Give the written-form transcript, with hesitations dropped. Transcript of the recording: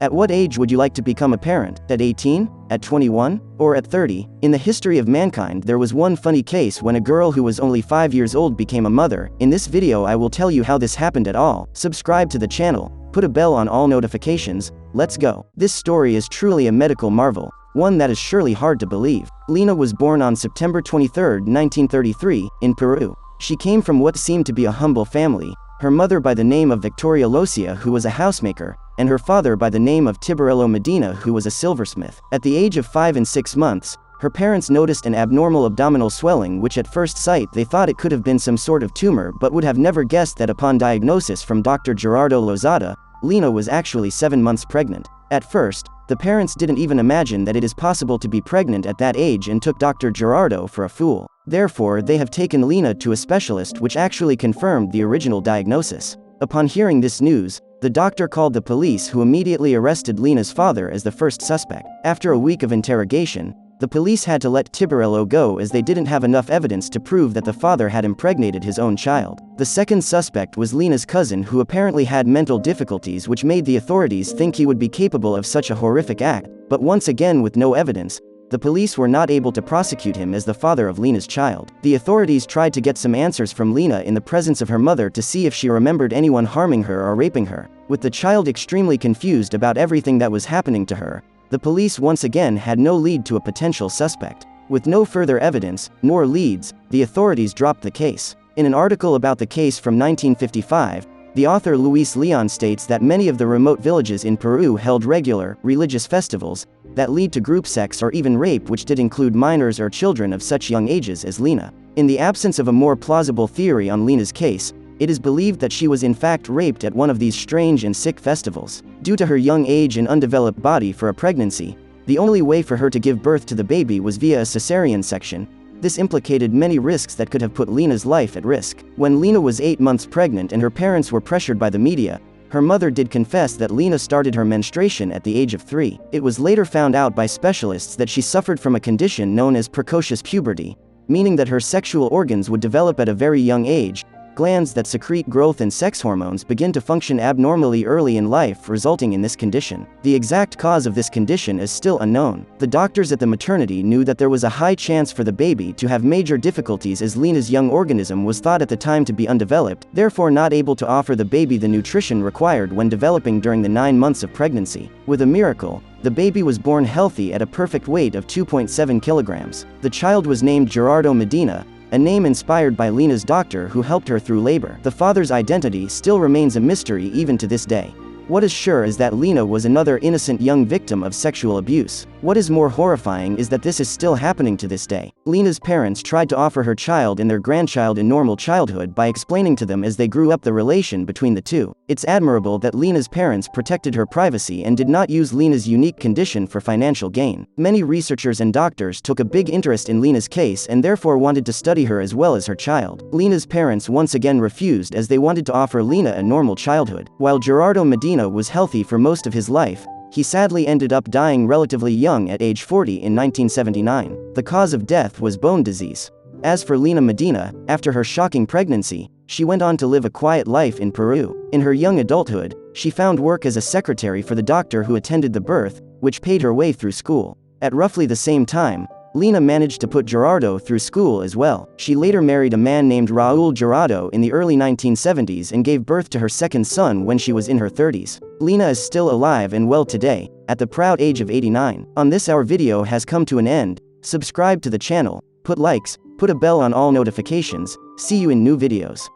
At what age would you like to become a parent? At 18? At 21? Or at 30? In the history of mankind, there was one funny case when a girl who was only 5 years old became a mother. In this video I will tell you how this happened at all. Subscribe to the channel, put a bell on all notifications, let's go. This story is truly a medical marvel, one that is surely hard to believe. Lina was born on September 23, 1933, in Peru. She came from what seemed to be a humble family, her mother by the name of Victoria Locia, who was a housemaker, and her father by the name of Tiburello Medina, who was a silversmith. At the age of 5 and 6 months, her parents noticed an abnormal abdominal swelling which at first sight they thought it could have been some sort of tumor, but would have never guessed that upon diagnosis from Dr. Gerardo Lozada, Lina was actually 7 months pregnant. At first, the parents didn't even imagine that it is possible to be pregnant at that age and took Dr. Gerardo for a fool. Therefore, they have taken Lina to a specialist which actually confirmed the original diagnosis. Upon hearing this news, the doctor called the police, who immediately arrested Lina's father as the first suspect. After a week of interrogation, the police had to let Tiburello go as they didn't have enough evidence to prove that the father had impregnated his own child. The second suspect was Lina's cousin, who apparently had mental difficulties which made the authorities think he would be capable of such a horrific act, but once again with no evidence, the police were not able to prosecute him as the father of Lina's child. The authorities tried to get some answers from Lina in the presence of her mother to see if she remembered anyone harming her or raping her. With the child extremely confused about everything that was happening to her, the police once again had no lead to a potential suspect. With no further evidence, nor leads, the authorities dropped the case. In an article about the case from 1955, the author Luis Leon states that many of the remote villages in Peru held regular, religious festivals that lead to group sex or even rape, which did include minors or children of such young ages as Lina. In the absence of a more plausible theory on Lina's case, it is believed that she was in fact raped at one of these strange and sick festivals. Due to her young age and undeveloped body for a pregnancy, the only way for her to give birth to the baby was via a cesarean section. This implicated many risks that could have put Lina's life at risk. When Lina was 8 months pregnant and her parents were pressured by the media, her mother did confess that Lina started her menstruation at the age of 3. It was later found out by specialists that she suffered from a condition known as precocious puberty, meaning that her sexual organs would develop at a very young age. Glands that secrete growth and sex hormones begin to function abnormally early in life, resulting in this condition. The exact cause of this condition is still unknown. The doctors at the maternity knew that there was a high chance for the baby to have major difficulties, as Lina's young organism was thought at the time to be undeveloped, therefore not able to offer the baby the nutrition required when developing during the 9 months of pregnancy. With a miracle, the baby was born healthy at a perfect weight of 2.7 kilograms. The child was named Gerardo Medina, a name inspired by Lina's doctor who helped her through labor. The father's identity still remains a mystery even to this day. What is sure is that Lina was another innocent young victim of sexual abuse. What is more horrifying is that this is still happening to this day. Lina's parents tried to offer her child and their grandchild a normal childhood by explaining to them as they grew up the relation between the two. It's admirable that Lina's parents protected her privacy and did not use Lina's unique condition for financial gain. Many researchers and doctors took a big interest in Lina's case and therefore wanted to study her as well as her child. Lina's parents once again refused as they wanted to offer Lina a normal childhood. While Gerardo Medina was healthy for most of his life, he sadly ended up dying relatively young at age 40 in 1979. The cause of death was bone disease. As for Lina Medina, after her shocking pregnancy, she went on to live a quiet life in Peru. In her young adulthood, she found work as a secretary for the doctor who attended the birth, which paid her way through school. At roughly the same time, Lina managed to put Gerardo through school as well. She later married a man named Raul Gerardo in the early 1970s and gave birth to her second son when she was in her 30s. Lina is still alive and well today, at the proud age of 89. On this, our video has come to an end. Subscribe to the channel, put likes, put a bell on all notifications. See you in new videos.